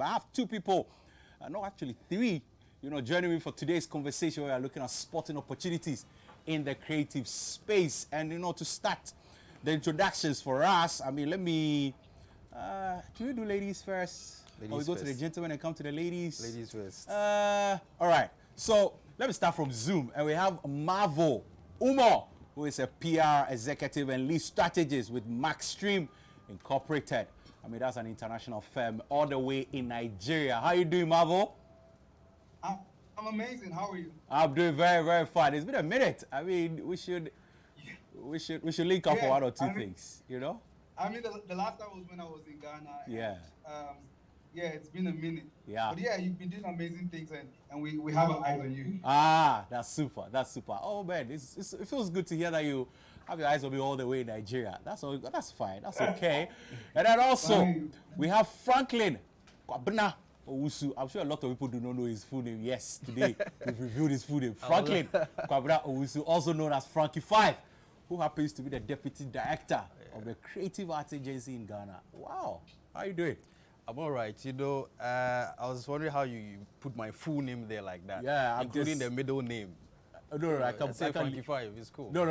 I have two people, no, actually three, joining me for today's conversation. We are looking at spotting opportunities in the creative space. And, to start the introductions for us, I mean, let me, do we do ladies first? Ladies or we go first. to the gentlemen and come to the ladies? Ladies first. All right. So let me start from Zoom. And we have Marvel Umo, who is a PR executive and lead strategist with Maxstream Incorporated. I mean, that's an international firm all the way in Nigeria. How are you doing, Marvel? I'm amazing. How are you? I'm doing very, very fine. It's been a minute. I mean, we should link up for one or two things, I mean, the last time was when I was in Ghana. Yeah. And, it's been a minute. Yeah. But yeah, you've been doing amazing things, and we have our eyes on you. Ah, that's super. That's super. Oh man, it feels good to hear that you have your eyes on me all the way in Nigeria. That's fine. That's okay. And then also we have Franklin Kwabena Owusu. I'm sure a lot of people do not know his full name. Yes, today we've reviewed his full name. Franklin Kwabena Owusu, also known as Frankie 5, who happens to be the deputy director of the Creative Arts Agency in Ghana. Wow, how are you doing? I'm all right. I was wondering how you put my full name there like that. Yeah, including the middle name. No, I can't say Frankie 5. It's cool. No.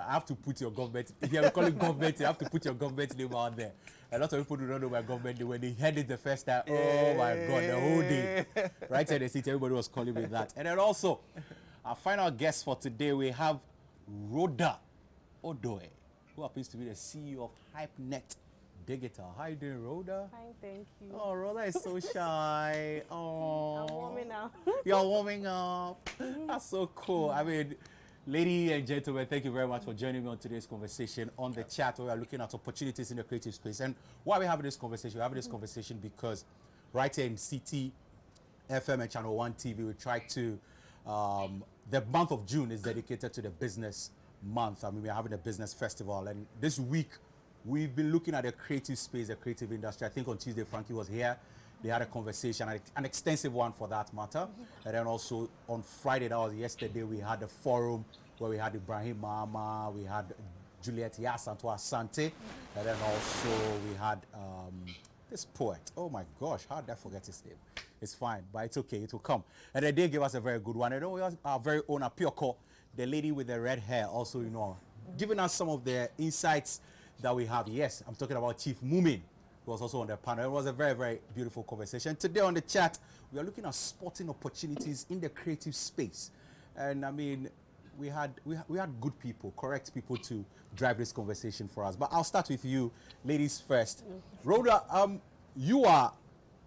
I have to put your government. If you call it government, you have to put your government name out there. A lot of people do not know my government name. When they heard it the first time, oh my God, the whole day. Right in the city, everybody was calling me that. And then also, our final guest for today, we have Rhoda Odoe, who happens to be the CEO of HypeNet Digital. How you doing, Rhoda? Fine, thank you. Oh, Rhoda is so shy. Oh, I'm warming up. You're warming up. That's so cool. I mean, ladies and gentlemen, thank you very much for joining me on today's conversation on the chat, where we are looking at opportunities in the creative space. And why are we having this conversation? We're having this conversation because right here in CT FM and ChannelOne TV, we try to, the month of June is dedicated to the business month. I mean, we're having a business festival, and this week we've been looking at the creative space, the creative industry. I think on Tuesday, Frankie was here. They had a conversation, an extensive one for that matter. And then also on Friday, that was yesterday, we had a forum where we had Ibrahim Mahama, we had Juliet Yasanto Asante, and then also we had this poet. Oh my gosh, how did I forget his name? It's fine, but it's okay, it will come. And then they gave us a very good one. And then we have our very own Apioko, the lady with the red hair, also, giving us some of the insights that we have. Yes, I'm talking about Chief Mumin, who was also on the panel. It was a very, very beautiful conversation. Today on the chat, we are looking at spotting opportunities in the creative space. And I mean, we had good people, correct people to drive this conversation for us. But I'll start with you, ladies first. Rhoda, you are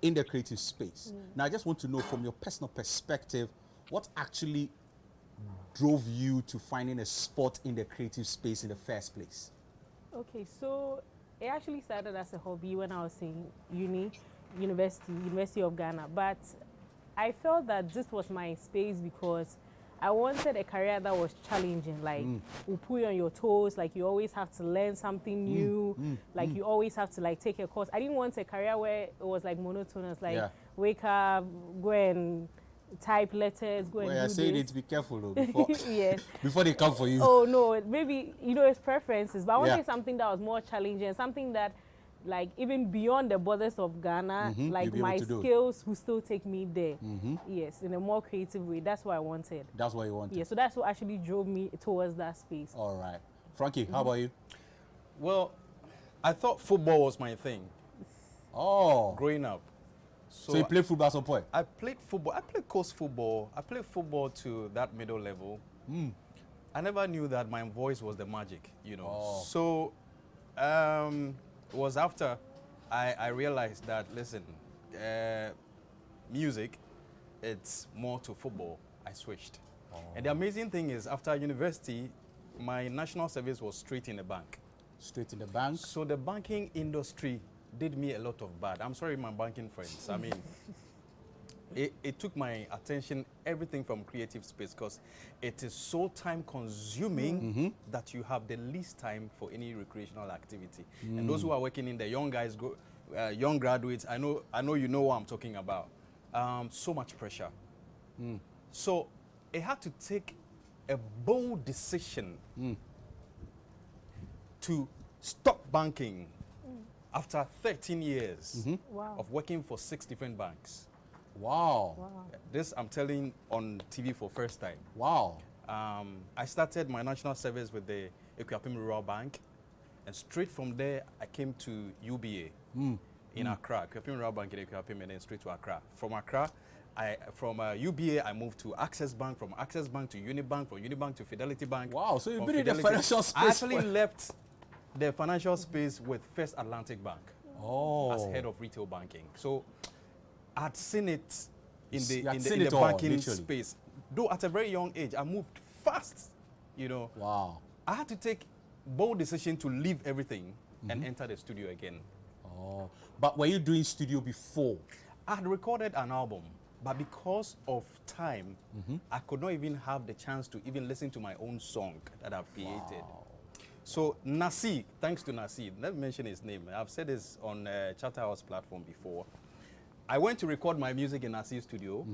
in the creative space. Now, I just want to know from your personal perspective, what actually drove you to finding a spot in the creative space in the first place? Okay, so it actually started as a hobby when I was in University of Ghana. But I felt that this was my space because I wanted a career that was challenging, like will put you on your toes, like you always have to learn something new, you always have to take a course. I didn't want a career where it was like monotonous, wake up, go and type letters, go and do this. Saying it to be careful though, before, yes. before they come for you. Oh no, maybe it's preferences, but I wanted something that was more challenging, something that even beyond the borders of Ghana, my skills will still take me there. Yes, in a more creative way. That's what I wanted. That's what you wanted. Yeah, so that's what actually drove me towards that space. All right. Frankie, how about you? Well, I thought football was my thing. Oh. Growing up. So you played football at some point? I played football. I played coast football. I played football to that middle level. I never knew that my voice was the magic, Oh. So it was after I realized that, listen, music, it's more to football. I switched. Oh. And the amazing thing is, after university, my national service was straight in the bank. Straight in the bank? So the banking industry did me a lot of bad. I'm sorry, my banking friends. I mean, it took my attention, everything from creative space, because it is so time consuming that you have the least time for any recreational activity. And those who are working in the young guys, young graduates, I know you know what I'm talking about. So much pressure. So it had to take a bold decision to stop banking after 13 years Wow. of working for 6 different banks. Wow. Wow. This I'm telling on TV for first time. Wow. I started my national service with the Equiapim Rural Bank, and straight from there I came to UBA in Accra, Equiapim Rural Bank in Equiapim, and then straight to Accra. From Accra, from UBA I moved to Access Bank, from Access Bank to Unibank, from Unibank to Fidelity Bank. Wow, so you've From been in the Fidelity- financial space I actually for- left the financial space with First Atlantic Bank as head Oh. of retail banking. So I'd seen it in You the had in seen the it all, banking literally. space. Though at a very young age, I moved fast. You know, Wow. I had to take bold decision to leave everything and enter the studio again. Oh. But were you doing studio before? I had recorded an album, but because of time, I could not even have the chance to even listen to my own song that I've created. So Nasi, thanks to Nasi, let me mention his name. I've said this on Chatterhouse platform before. I went to record my music in Nasi's studio.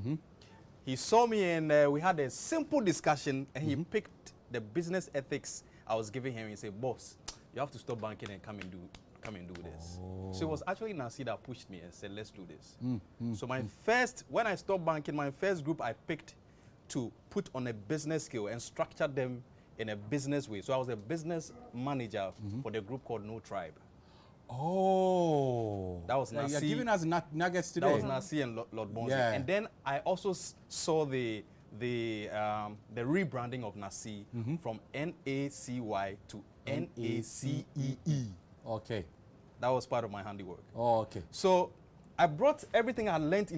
He saw me and we had a simple discussion, and he picked the business ethics I was giving him. He said, "Boss, you have to stop banking and come and do this." So it was actually Nasi that pushed me and said, "Let's do this." So when I stopped banking, my first group I picked to put on a business scale and structure them in a business way. So I was a business manager for the group called No Tribe. Oh. That was You're Nasi. giving us nuggets today. That was Nasi and Lord Bonzi. Yeah. And then I also saw the rebranding of Nasi from NACY to NACEE. Okay. That was part of my handiwork. Oh, okay. So I brought everything I learned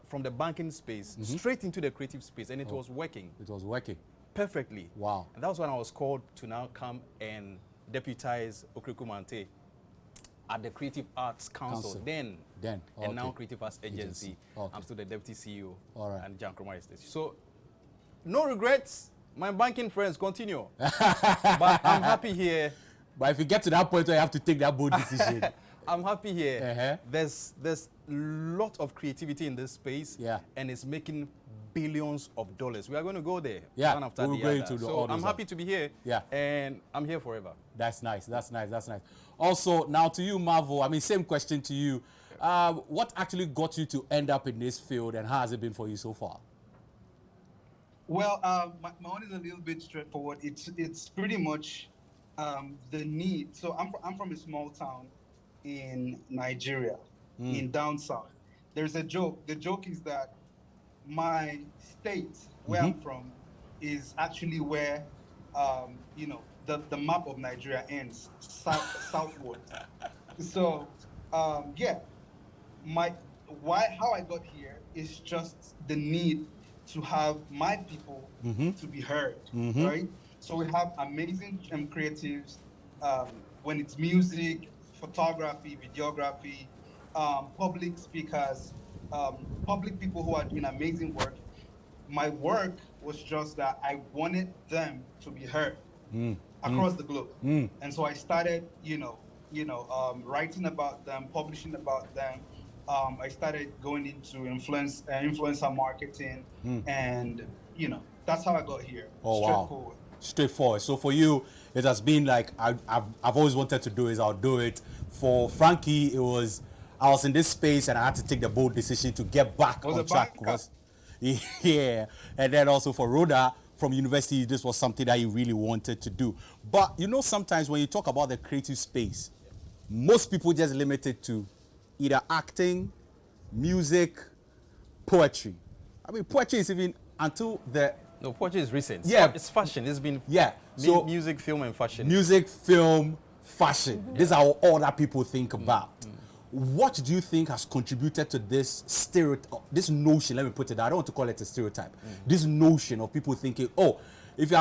from the banking space straight into the creative space, and it was working It was working. perfectly. Wow. And that was when I was called to now come and deputize Okriku Mante at the Creative Arts Council. Then, and now okay. Creative Arts Agency. Okay. I'm still the deputy CEO All right. and Jan Kromari Station. So, no regrets. My banking friends continue. But I'm happy here. But if you get to that point where you have to take that bold decision, I'm happy here. Uh-huh. There's lot of creativity in this space. Yeah. And it's making billions of dollars. We are going to go there. Yeah, One after we'll the go other. into the So orders I'm of- happy to be here. Yeah. And I'm here forever. that's nice. That's nice. That's nice. Also, now to you, Marvel. I mean, same question to you. What actually got you to end up in this field, and how has it been for you so far? Well, my one is a little bit straightforward. It's pretty much the need. So I'm from a small town in Nigeria, in down south. There's a joke. The joke is that my state, where I'm from, is actually where the map of Nigeria ends, southward. So yeah, how I got here is just the need to have my people to be heard, right? So we have amazing creatives when it's music, photography, videography, public speakers, public people who are doing amazing work. My work was just that I wanted them to be heard across the globe, and so I started, writing about them, publishing about them. I started going into influencer marketing, and that's how I got here. Oh, wow. Straightforward. Straightforward. So for you, it has been like I've always wanted to do is I'll do it. For Frankie, it was I was in this space and I had to take the bold decision to get back Was on a track. banker. Yeah, and then also for Rhoda from university, this was something that he really wanted to do. But sometimes when you talk about the creative space, most people just limit it to either acting, music, poetry. I mean, poetry is even until the No, poetry is recent. Yeah. It's fashion. It's been So music, film, and fashion. music, film, fashion. These are all that people think about. What do you think has contributed to this stereotype, this notion? Let me put it. I don't want to call it a stereotype. This notion of people thinking, oh, if you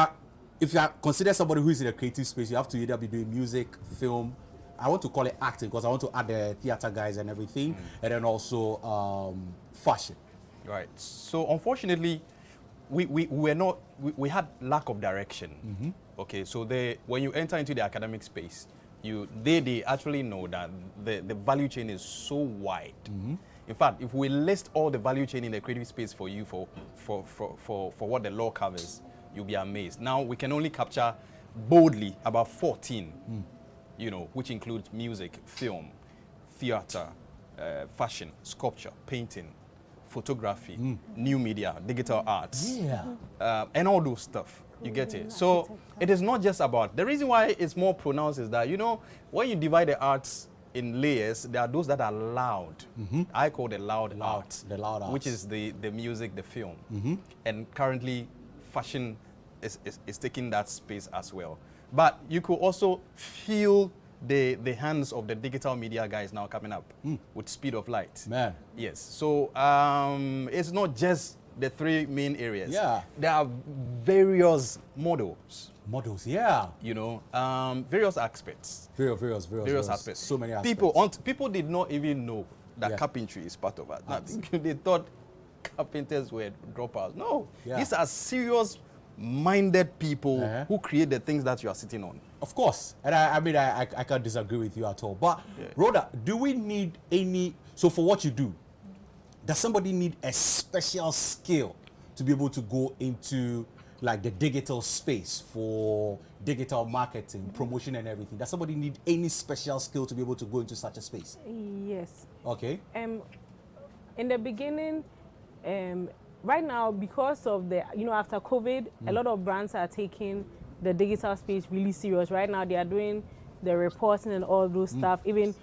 are considered somebody who is in a creative space, you have to either be doing music, film. I want to call it acting because I want to add the theater guys and everything, and then also fashion. Right. So unfortunately, we had lack of direction. Okay. So when you enter into the academic space, they actually know that the value chain is so wide. In fact, if we list all the value chain in the creative space for you for what the law covers, you'll be amazed. Now we can only capture boldly about 14, which includes music, film, theater, fashion, sculpture, painting, photography, new media, digital arts, and all those stuff. You get it? So it is not just about, the reason why it's more pronounced is that, you know, when you divide the arts in layers, there are those that are loud. I call the loud arts, the loud arts, which is the music, the film. And currently, fashion is taking that space as well. But you could also feel the hands of the digital media guys now coming up with speed of light. Man. Yes. So it's not just the three main areas. Yeah. There are various models. Models, yeah. You know, various aspects. Various aspects. So many aspects. People did not even know that carpentry is part of it. They thought carpenters were dropouts. No. These are serious-minded people who create the things that you are sitting on. Of course. And I mean, I can't disagree with you at all. But, Rhoda, do we need any... So for what you do, does somebody need a special skill to be able to go into like the digital space for digital marketing, promotion and everything? Does somebody need any special skill to be able to go into such a space? Yes. Okay. In the beginning, right now, because of the, you know, after COVID, a lot of brands are taking the digital space really serious. Right now, they are doing the reporting and all those stuff. Even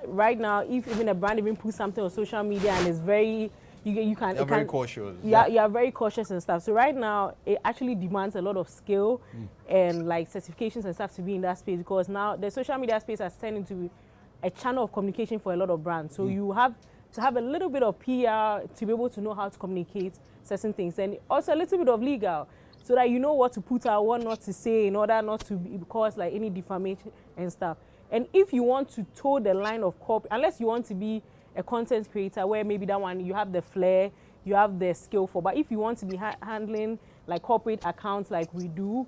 right now, if even a brand even puts something on social media and is very, you can... You're very cautious. Yeah, you are very cautious and stuff. So right now, it actually demands a lot of skill and like certifications and stuff to be in that space, because now the social media space has turned into a channel of communication for a lot of brands. So you have to have a little bit of PR to be able to know how to communicate certain things, and also a little bit of legal, so that you know what to put out, what not to say, in order not to cause like any defamation and stuff. And if you want to toe the line of corporate, unless you want to be a content creator, where maybe that one you have the flair, you have the skill for, but if you want to be handling like corporate accounts like we do,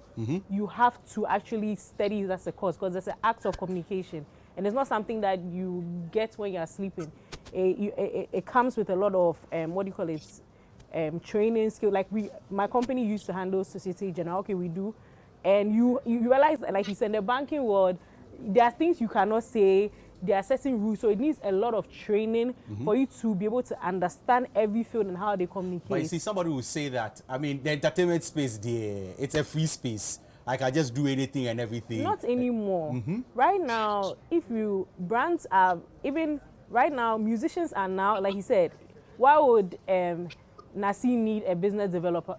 you have to actually study it as a course, because it's an act of communication, and it's not something that you get when you're sleeping. It comes with a lot of what do you call it, training skill. Like my company used to handle Societe Generale. Okay, we do, and you realize, like you said, in the banking world, there are things you cannot say. There are certain rules, so it needs a lot of training for you to be able to understand every field and how they communicate. But you see, somebody will say that, I mean, the entertainment space there, it's a free space. I can just do anything and everything. Not anymore. Right now, brands are, even right now, musicians are now, like you said, why would Nassim need a business developer,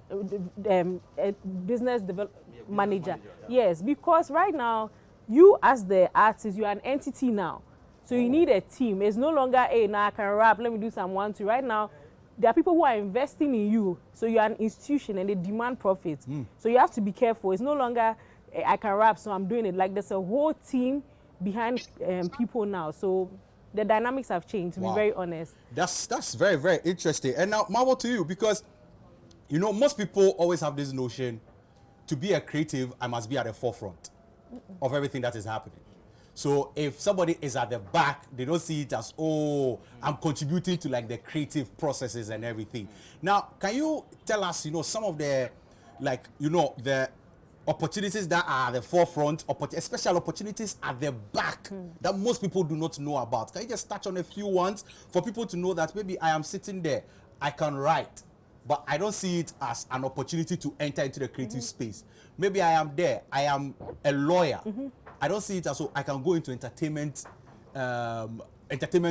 manager? Yes, because right now, you as the artist, you are an entity now. So you need a team. It's no longer, hey, now I can rap, let me do some 1, 2. Right now, there are people who are investing in you. So you are an institution and they demand profits. So you have to be careful. It's no longer, hey, I can rap, so I'm doing it. Like there's a whole team behind people now. So the dynamics have changed, to be very honest. That's very, very interesting. And now, Marvel, to you, because, you know, most people always have this notion, to be a creative, I must be at the forefront of everything that is happening. So if somebody is at the back, they don't see it as, oh, I'm contributing to like the creative processes and everything. Now, can you tell us, you know, some of the, like, you know, the opportunities that are at the forefront, especially opportunities at the back that most people do not know about? Can you just touch on a few ones for people to know that maybe I am sitting there, I can write, but I don't see it as an opportunity to enter into the creative space. Maybe I am there, I am a lawyer. I don't see it as so I can go into entertainment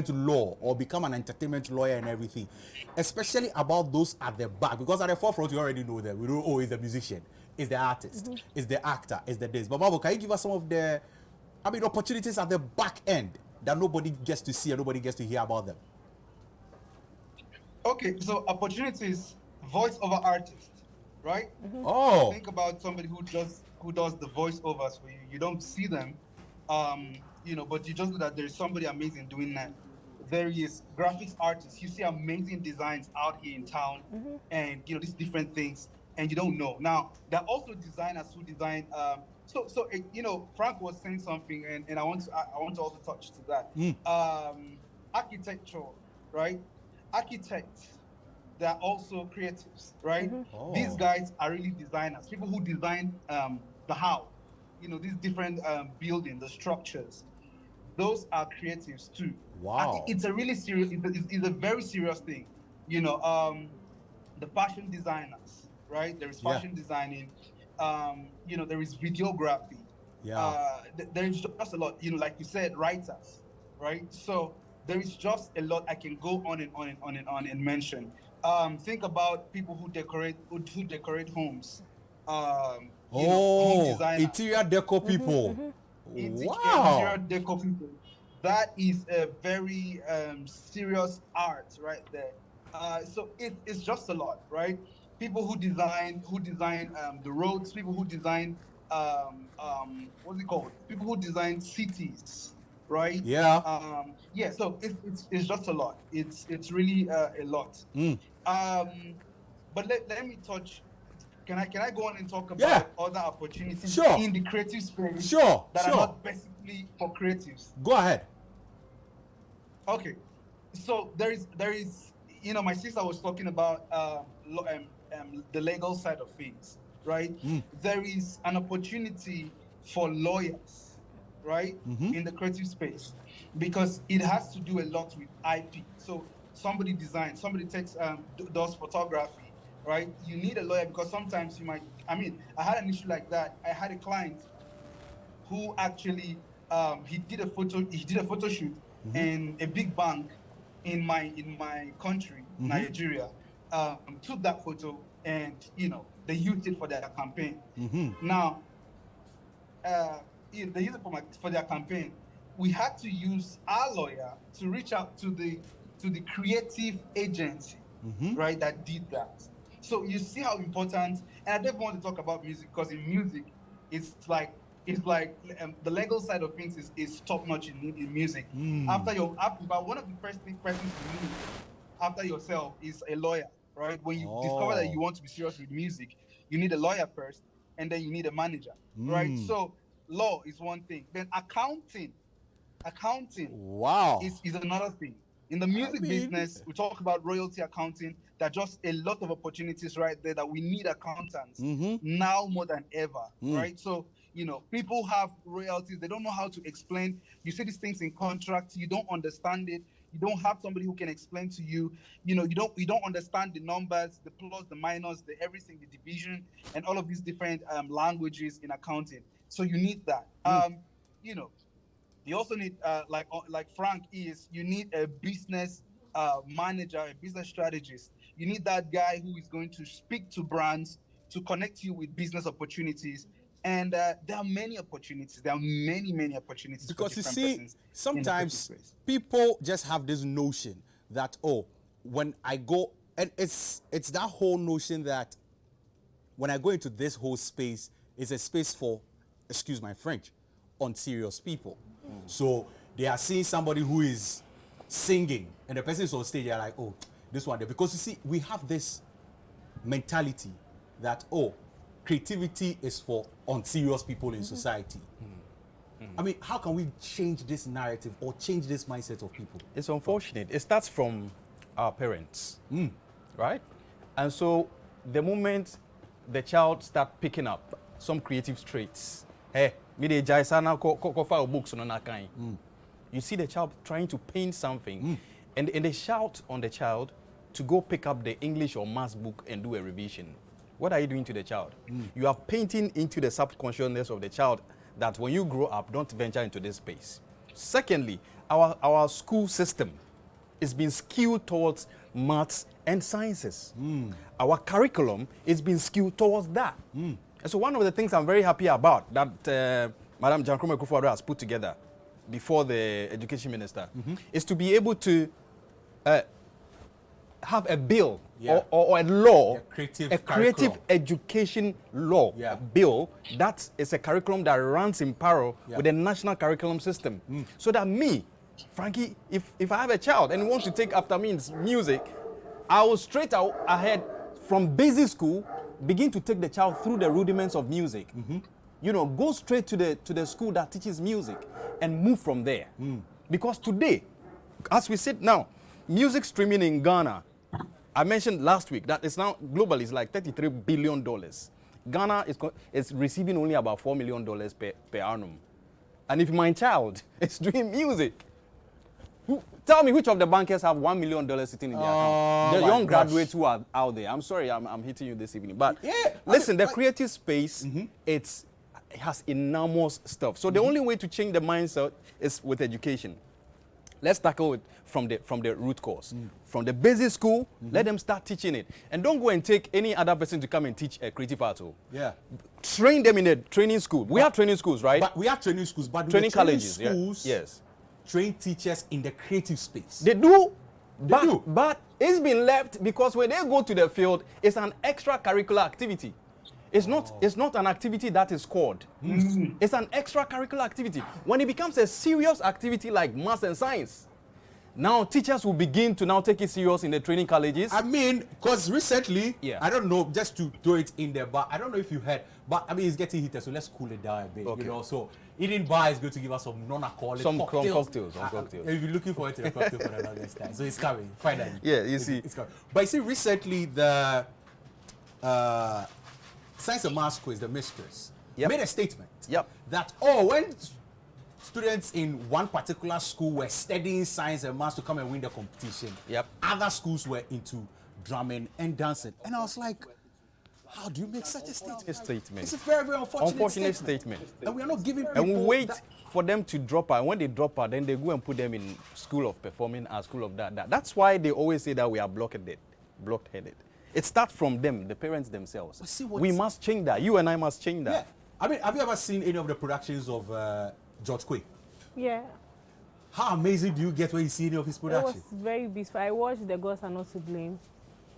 law or become an entertainment lawyer and everything. Especially about those at the back, because at the forefront, you already know them. We know, oh, he's the musician, he's the artist, he's the actor, he's the this. But Marvel, can you give us some of the, I mean, opportunities at the back end that nobody gets to see and nobody gets to hear about them? Okay, so opportunities, voiceover artist, right? Oh. Think about somebody who does the voiceovers for you. You don't see them, you know, but you just know that there's somebody amazing doing that. There is graphics artists. You see amazing designs out here in town, and you know these different things, and you don't know. Now there are also designers who design. You know, Frank was saying something, and I want to also touch to that. Architecture, right? Architects, they are also creatives, right? Oh. These guys are really designers, people who design the how, you know, these different buildings, the structures. those are creatives too. Wow. It's a really serious, it's a very serious thing. You know, the fashion designers, right? There is fashion designing. You know, there is videography. There is just a lot. You know, like you said, writers, right? So there is just a lot. I can go on and on and on and on and mention. Think about people who decorate homes. You know, home designers, interior deco people. interior deco people. That is a very serious art right there. So it's just a lot, right? People who design the roads, people who design what's it called? People who design cities, right? Yeah. So it's just a lot. It's really a lot. But let me touch. Can I go on and talk about other opportunities in the creative space that are not basically for creatives? Go ahead. Okay, so there is you know, my sister was talking about the legal side of things, right? There is an opportunity for lawyers, right, in the creative space, because it has to do a lot with IP. So somebody designs, somebody does photography, right? You need a lawyer because sometimes you might. I mean, I had an issue like that. I had a client who actually he did a photo shoot in a big bank in my country, Nigeria, took that photo and, you know, they used it for their campaign. Now, they used it for their campaign. We had to use our lawyer to reach out to the creative agency, right, that did that. So you see how important. And I don't want to talk about music because in music, it's like the legal side of things is top notch in music. But one of the first persons you need after yourself is a lawyer, right? When you discover that you want to be serious with music, you need a lawyer first, and then you need a manager, right? So law is one thing. Then accounting is another thing. In the music business, we talk about royalty accounting. There are just a lot of opportunities right there that we need accountants now more than ever, right? So, you know, people have royalties. They don't know how to explain. You see these things in contracts. You don't understand it. You don't have somebody who can explain to you. You know, you don't understand the numbers, the plus, the minus, the everything, the division, and all of these different languages in accounting. So you need that. You know, you also need like Frank is. You need a business manager, a business strategist. You need that guy who is going to speak to brands, to connect you with business opportunities. And there are many opportunities. There are many opportunities. Because you see, sometimes people just have this notion that, oh, when I go, and it's that whole notion that when I go into this whole space, it's a space for, excuse my French, unserious people. So they are seeing somebody who is singing, and the person is on stage. They're like, oh, this one there. Because you see, we have this mentality that, oh, creativity is for unserious people in society. I mean, how can we change this narrative or change this mindset of people? It's unfortunate. It starts from our parents, right? And so the moment the child starts picking up some creative traits, hey, you see the child trying to paint something, and they shout on the child to go pick up the English or maths book and do a revision. What are you doing to the child? You are painting into the subconsciousness of the child that when you grow up, don't venture into this space. Secondly, our school system is being skewed towards maths and sciences. Our curriculum is being skewed towards that. And so one of the things I'm very happy about that Madam Jankroma Kufuor has put together before the education minister is to be able to have a bill or a law, a creative education law bill that is a curriculum that runs in parallel with the national curriculum system. So that me, Frankie, if I have a child and wants to take after me in music, I will straight ahead from basic school begin to take the child through the rudiments of music. You know, go straight to the school that teaches music and move from there. Because today, as we sit now, music streaming in Ghana, I mentioned last week that it's now globally it's like $33 billion. Ghana is receiving only about $4 million per annum. And if my child is doing music, tell me which of the bankers have $1 million sitting in their account? The my young gosh. graduates who are out there. I'm sorry, I'm hitting you this evening. But Yeah, listen, the like- creative space, it has enormous stuff. So the only way to change the mindset is with education. Let's tackle it from the root cause. From the basic school, let them start teaching it. And don't go and take any other person to come and teach a creative art. Yeah. Train them in a training school. We have training schools, right? But we have training schools, but do Training the training colleges, yeah. schools Yes. train teachers in the creative space. They do. But, do. but it's been left because when they go to the field, it's an extracurricular activity. It's not an activity that is scored. It's an extracurricular activity. When it becomes a serious activity like maths and science, now teachers will begin to now take it serious in the training colleges. I mean, because recently, Yeah. I don't know, just to throw it in there, but I don't know if you heard, but I mean, it's getting heated, so let's cool it down a bit, Okay. you know. So, Eden Bar is going to give us some non-alcoholic cocktails. Some cocktails. If you're looking forward to the cocktail for the longest time, so it's coming, finally. Yeah, you see. It's coming. But you see, recently, the Science and Maths quiz, the mistress, Yep. made a statement Yep. that, when students in one particular school were studying science and maths to come and win the competition, Yep. other schools were into drumming and dancing. And I was like, how do you make such a statement? It's a very, very unfortunate statement. And we are not giving people And we wait that- for them to drop out. When they drop out, then they go and put them in school of performing arts, school of that. That's why they always say that we are blockheaded. It starts from them, the parents themselves. But see what- We must change that. You and I must change that. Yeah. I mean, have you ever seen any of the productions of George Quay? Yeah. How amazing do you get when you see any of his It was productions? very beautiful. I watched The Gods Are Not to Blame.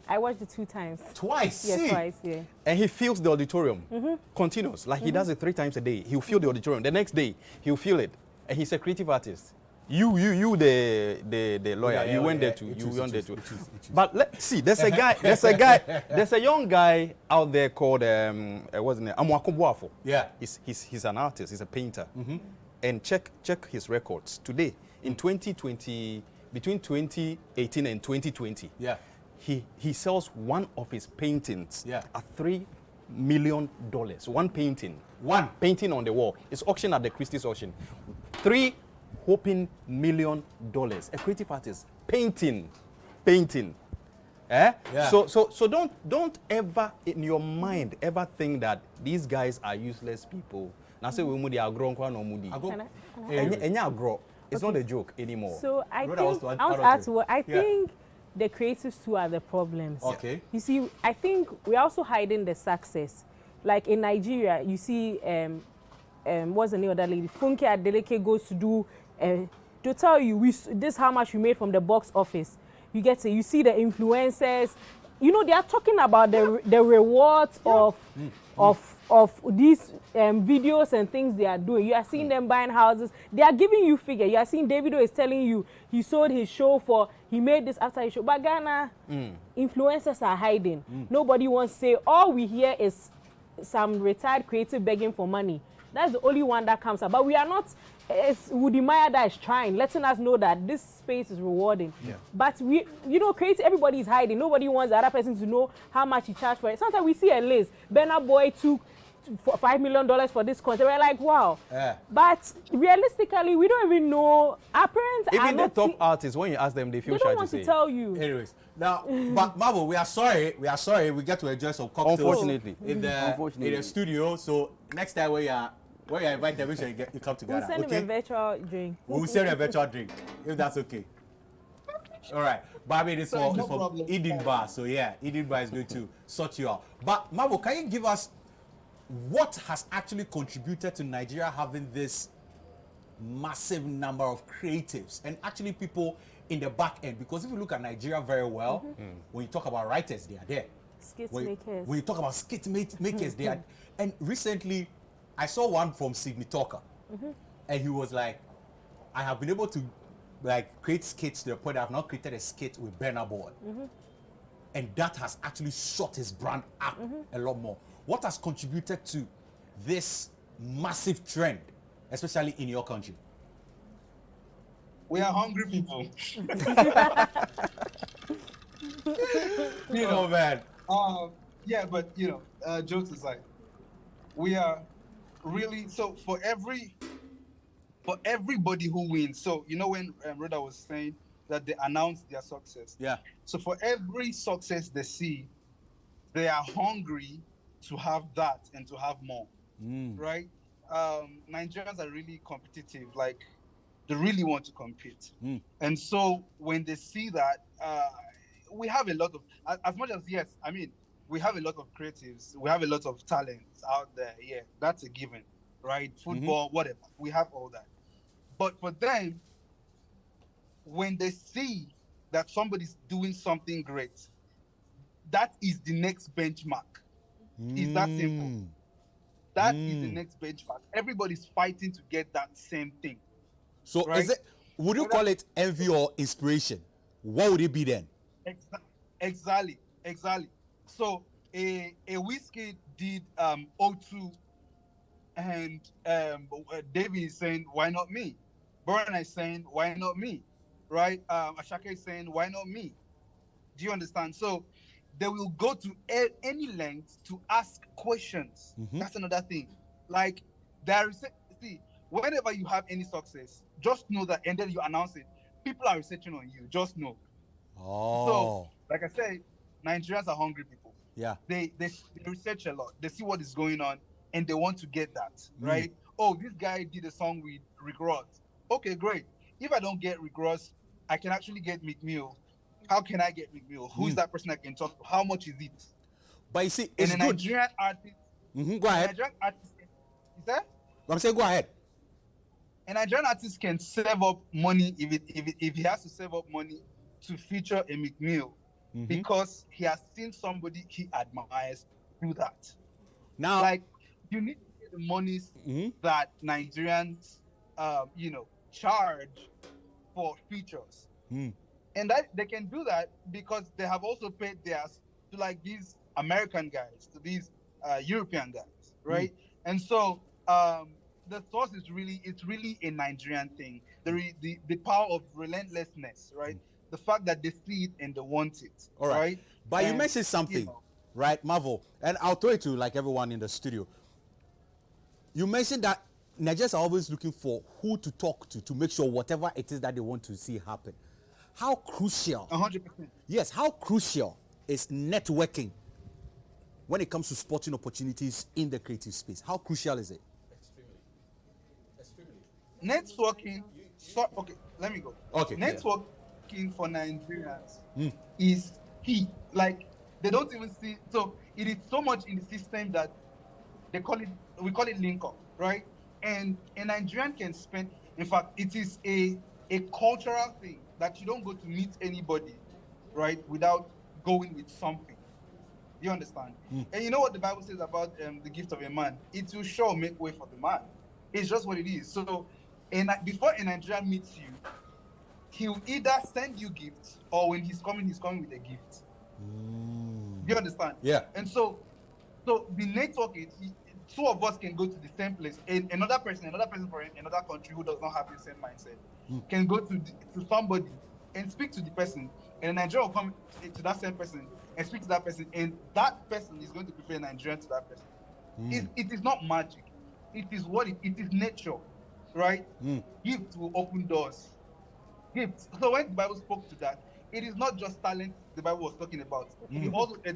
I watched it 2 times. Twice. Yeah, see? twice, yeah. And he fills the auditorium continuous. Like he does it 3 times a day. He'll fill the auditorium. The next day, he'll fill it. And he's a creative artist. You, the lawyer. Yeah, You yeah, went yeah, there too. it You is, went it there is, too. it is. But let's see. There's a young guy out there called what's his name? Amwako Boafo. Yeah. He's an artist. He's a painter. And check his records today in 2020, between 2018 and 2020. Yeah. He sells one of his paintings Yeah. at $3 million. One painting. One. Painting on the wall. It's auctioned at the Christie's auction. $3 million. A creative artist. Painting. Eh? Yeah. So don't ever in your mind ever think that these guys are useless people. Now say we mudi agro nkwa no mudi. Ago- Can I- Enya agro. It's not a joke anymore. So I Brother, I think, want to I want to add add on to what, I Yeah. think the creatives too are the problems. Okay. You see, I think we're also hiding the success. Like in Nigeria, you see, what's the name of that lady? Funke Adeleke goes to do, to tell you, this is how much we made from the box office. You get it. You see the influencers. You know, they are talking about the rewards of these videos and things they are doing. You are seeing them buying houses. They are giving you figure. You are seeing Davido is telling you he sold his show he made this after his show. But Ghana, influencers are hiding. Nobody wants to say, all we hear is some retired creative begging for money. That's the only one that comes up. But we are not, it's Woody Meyer that is trying, letting us know that this space is rewarding. Yeah. But creative, everybody is hiding. Nobody wants the other person to know how much he charged for it. Sometimes we see a list. Burna Boy took $5 million for this concert. We're like, wow. Yeah. But realistically, we don't even know. Our parents are Even the not top artists, when you ask them, they feel they shy don't to want say. to tell you. Anyways, now, but Marvel, we are sorry. We get to enjoy some cocktails Unfortunately. in the studio. So next time when you invite them, make sure you come We'll together. send okay? him a virtual drink. We'll send you a virtual drink if that's okay. All right, but I mean it's Sorry, for, no it's for problem. Eden Bar, so yeah, Eden Bar is going to sort you out. But Marvel, can you give us what has actually contributed to Nigeria having this massive number of creatives and actually people in the back end? Because if you look at Nigeria very well, when you talk about writers, they are there. Skit When makers. you talk about skit makers, they are. And recently, I saw one from Sidney Talker, and he was like, "I have been able to create skits to the point that I've now created a skit with Burna Boy, and that has actually shot his brand up a lot more." What has contributed to this massive trend, especially in your country? We are hungry people. You know, man. Yeah, but jokes aside, we are really, so for every for everybody who wins. So you know when Rhoda was saying that they announce their success. Yeah. So for every success they see, they are hungry to have that and to have more. Right? Nigerians are really competitive. Like they really want to compete. And so when they see that, we have a lot of, as much as, yes, I mean, we have a lot of creatives, we have a lot of talents out there. Yeah, that's a given, right? Football, whatever. We have all that. But for them, when they see that somebody's doing something great, that is the next benchmark. It's that simple. That is the next benchmark. Everybody's fighting to get that same thing. So right? is it, would you call it envy or inspiration? What would it be then? Exactly. So a Whiskey did O2, and Davey is saying, why not me? Burna is saying, why not me? Right? Ashake is saying, why not me? Do you understand? So they will go to any length to ask questions. That's another thing. Like there is, see, whenever you have any success, just know that, and then you announce it, people are researching on you. Just know. Oh. So, like I said, Nigerians are hungry people. Yeah. They research a lot. They see what is going on, and they want to get that, right? Oh, this guy did a song with Rick Ross. Okay, great. If I don't get Rick Ross, I can actually get McMill. How can I get McMill? Who is that person I can talk to? How much is it? But you see, And it's a good. Nigerian artist. Go ahead. Nigerian artist. Is that? I'm saying go ahead. A Nigerian artist can save up money if he has to save up money to feature a McMill because he has seen somebody he admires do that. Now, Like you need to get the monies that Nigerians, charge for features, and that they can do that because they have also paid theirs to like these American guys, to these European guys, right? And so the source is it's really a Nigerian thing. The power of relentlessness, right? The fact that they see it and they want it. all right. But you And, mentioned something, right, Marvel? And I'll throw it to like everyone in the studio. You mentioned that Nigerians are always looking for who to talk to make sure whatever it is that they want to see happen. How crucial? 100%. Yes, how crucial is networking when it comes to sporting opportunities in the creative space? How crucial is it? Networking. Okay, let me go. Okay. Networking for Nigerians is key. Like they don't even see. So it is so much in the system that we call it link up, right? And a Nigerian can spend. In fact, it is a cultural thing that you don't go to meet anybody, right, without going with something. You understand? And you know what the Bible says about the gift of a man? It will sure make way for the man. It's just what it is. So, before a Nigerian meets you, he'll either send you gifts or when he's coming with a gift. You understand? Yeah. And so the network is, two of us can go to the same place, and another person from another country who does not have the same mindset can go to somebody and speak to the person, and a Nigerian will come to that same person and speak to that person, and that person is going to prefer a Nigerian to that person. It is not magic. It is what it is nature, right? Gift will open doors. Gift. So when the Bible spoke to that, it is not just talent the Bible was talking about. The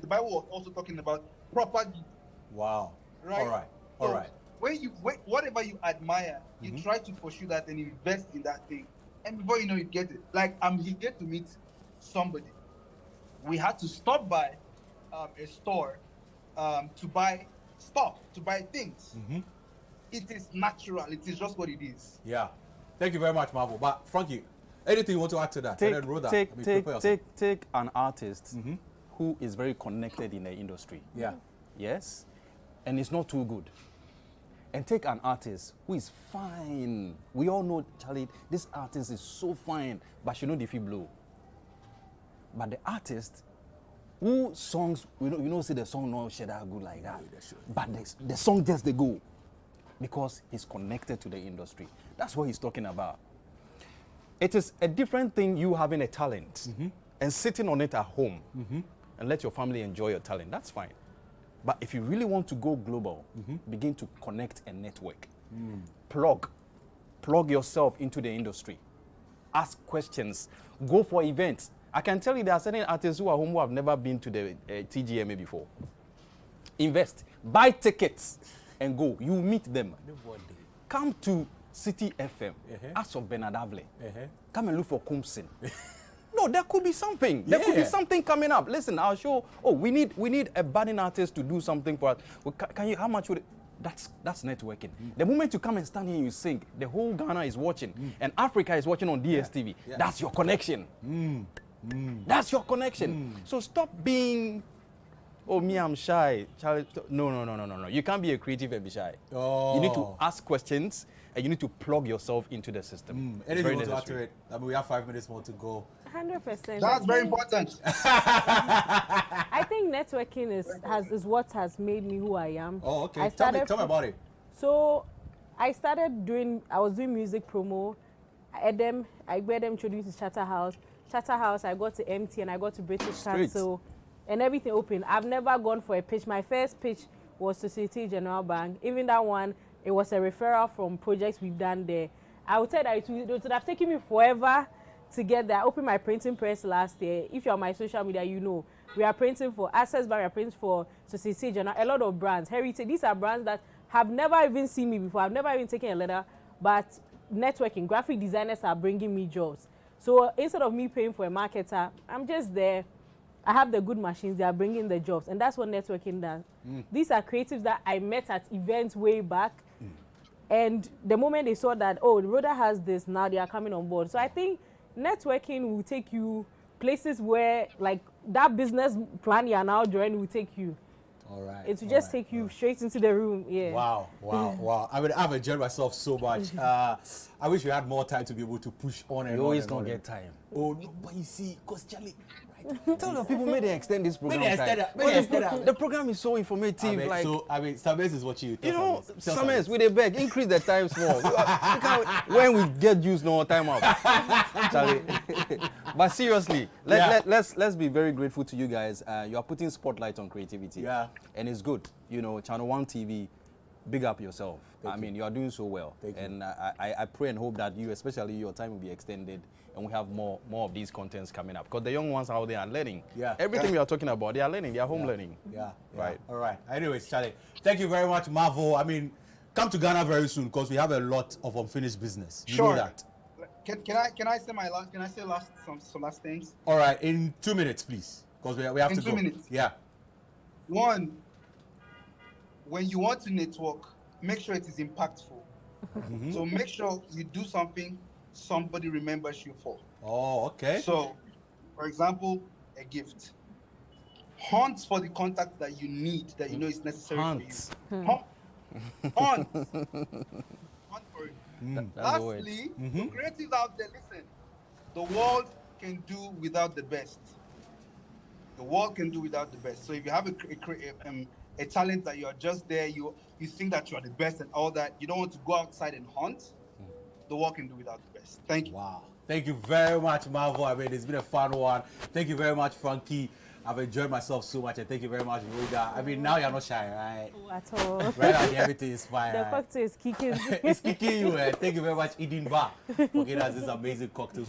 Bible was also talking about proper gift. Wow. Right? All right. Whatever you admire, you try to pursue that and invest in that thing. And before you know, you get it. Like, I'm here to meet somebody. We had to stop by a store to buy stuff, to buy things. It is natural. It is just what it is. Yeah. Thank you very much, Marvel. But Frankie, anything you want to add to that? Take an artist who is very connected in the industry. Yeah. Yes. And it's not too good. And take an artist who is fine. We all know, Charlie, this artist is so fine, but she know if he blow. But the artist who songs, see the song no shit that good like that. But the song just they go because he's connected to the industry. That's what he's talking about. It is a different thing you having a talent and sitting on it at home and let your family enjoy your talent. That's fine. But if you really want to go global, begin to connect and network. Plug. plug yourself into the industry. Ask questions. Go for events. I can tell you there are certain artists who are home who have never been to the TGMA before. Invest. Buy tickets and go. You meet them. Come to City FM. Ask for Bernard Avle. Come and look for Kumsin. No, there could be something. There could be something coming up. Listen, I'll show. Oh, we need a budding artist to do something for us. Well, can you? How much would it? That's networking. The moment you come and stand here and you sing, the whole Ghana is watching, and Africa is watching on DSTV. That's your connection. That's your connection. So stop being, oh, me, I'm shy. Charlie, no. You can't be a creative and be shy. You need to ask questions, and you need to plug yourself into the system. Anything you want to add to it? I mean, we have 5 minutes more to go. 100%. That's very important. I think networking is what has made me who I am. Oh, okay. Tell me about it. So I was doing music promo. I got them introduced to Chatterhouse. Chatterhouse, I got to MT and I got to British Council and everything open. I've never gone for a pitch. My first pitch was to City General Bank. Even that one, it was a referral from projects we've done there. I would say that it would have taken me forever to get there. I opened my printing press last year. If you're on my social media, you know. We are printing for Access Bank, we are printing for Society General, a lot of brands. Heritage, these are brands that have never even seen me before. I've never even taken a letter, but networking, graphic designers are bringing me jobs. So instead of me paying for a marketer, I'm just there. I have the good machines, they are bringing the jobs. And that's what networking does. These are creatives that I met at events way back. And the moment they saw that, oh, Rhoda has this, now they are coming on board. So I think networking will take you places where, like, that business plan you are now drawing will take you. All right. It will just take you straight into the room. Yeah. Wow. I mean, I've enjoyed myself so much. I wish we had more time to be able to push on and on. You always don't get time. Oh, no, but you see, because Charlie, tell the people, may they extend this program. The program is so informative. Summers is what you. You know, Summers, we dey beg, increase the time small. When we get used, no time out. Charlie. But seriously, let's be very grateful to you guys. You are putting spotlight on creativity. Yeah. And it's good. You know, ChannelOne TV, big up yourself. I mean, you are doing so well. And I pray and hope that you, especially your time will be extended and we have more of these contents coming up. Because the young ones out there are learning. Everything we are talking about, they are learning. They are home learning. Right. All right. Anyways, Charlie, thank you very much, Marvel. I mean, come to Ghana very soon because we have a lot of unfinished business. You know that. Can I say some last things? All right, in 2 minutes, please, because we have to go. 2 minutes. Yeah. One, when you want to network, make sure it is impactful. So make sure you do something somebody remembers you for. Oh, okay. So, for example, a gift. Hunt for the contact that you need, that you know is necessary for you. Hunt for it. Lastly, creatives out there, listen. The world can do without the best. The world can do without the best. So if you have a talent that you are just there, you think that you are the best and all that, you don't want to go outside and hunt, the world can do without the best. Thank you. Wow. Thank you very much, Marvel. I mean, it's been a fun one. Thank you very much, Frankie. I've enjoyed myself so much, and thank you very much, Rhoda. I mean, now you're not shy, right? Oh, at all. Right now, everything is fine. The cocktail is kicking. It's kicking you. Thank you very much, Eden Bar, for giving us this amazing cocktail.